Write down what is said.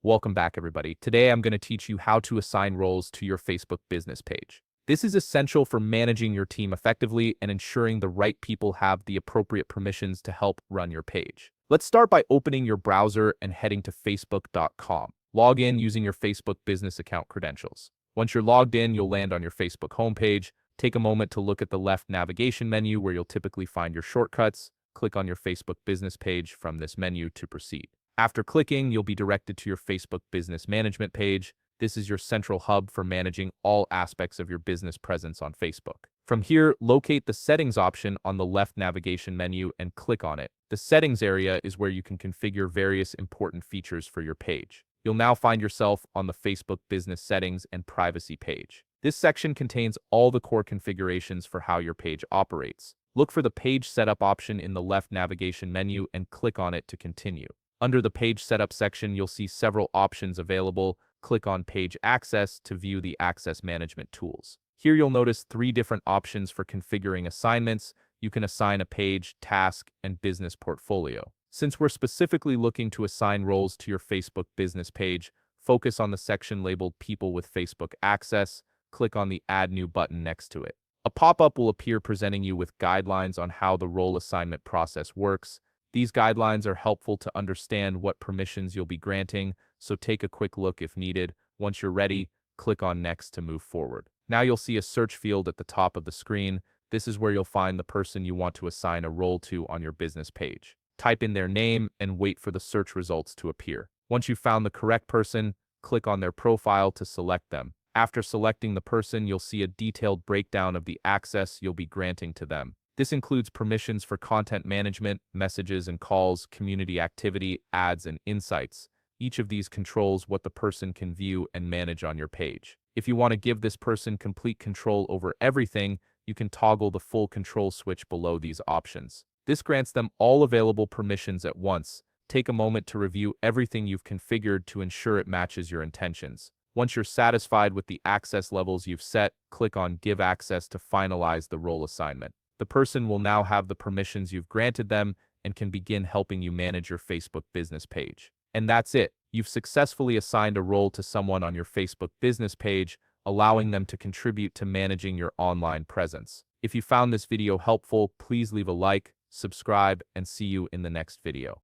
Welcome back, everybody. Today, I'm going to teach you how to assign roles to your Facebook business page. This is essential for managing your team effectively and ensuring the right people have the appropriate permissions to help run your page. Let's start by opening your browser and heading to facebook.com. Log in using your Facebook business account credentials. Once you're logged in, you'll land on your Facebook homepage. Take a moment to look at the left navigation menu where you'll typically find your shortcuts. Click on your Facebook business page from this menu to proceed. After clicking, you'll be directed to your Facebook Business Management page. This is your central hub for managing all aspects of your business presence on Facebook. From here, locate the Settings option on the left navigation menu and click on it. The Settings area is where you can configure various important features for your page. You'll now find yourself on the Facebook Business Settings and Privacy page. This section contains all the core configurations for how your page operates. Look for the Page Setup option in the left navigation menu and click on it to continue. Under the Page Setup section, you'll see several options available. Click on Page Access to view the access management tools. Here you'll notice 3 different options for configuring assignments. You can assign a page, task, and business portfolio. Since we're specifically looking to assign roles to your Facebook business page, focus on the section labeled People with Facebook Access. Click on the Add New button next to it. A pop-up will appear presenting you with guidelines on how the role assignment process works. These guidelines are helpful to understand what permissions you'll be granting, so take a quick look if needed. Once you're ready, click on Next to move forward. Now you'll see a search field at the top of the screen. This is where you'll find the person you want to assign a role to on your business page. Type in their name and wait for the search results to appear. Once you've found the correct person, click on their profile to select them. After selecting the person, you'll see a detailed breakdown of the access you'll be granting to them. This includes permissions for content management, messages and calls, community activity, ads, and insights. Each of these controls what the person can view and manage on your page. If you want to give this person complete control over everything, you can toggle the full control switch below these options. This grants them all available permissions at once. Take a moment to review everything you've configured to ensure it matches your intentions. Once you're satisfied with the access levels you've set, click on Give Access to finalize the role assignment. The person will now have the permissions you've granted them and can begin helping you manage your Facebook business page. And that's it. You've successfully assigned a role to someone on your Facebook business page, allowing them to contribute to managing your online presence. If you found this video helpful, please leave a like, subscribe, and see you in the next video.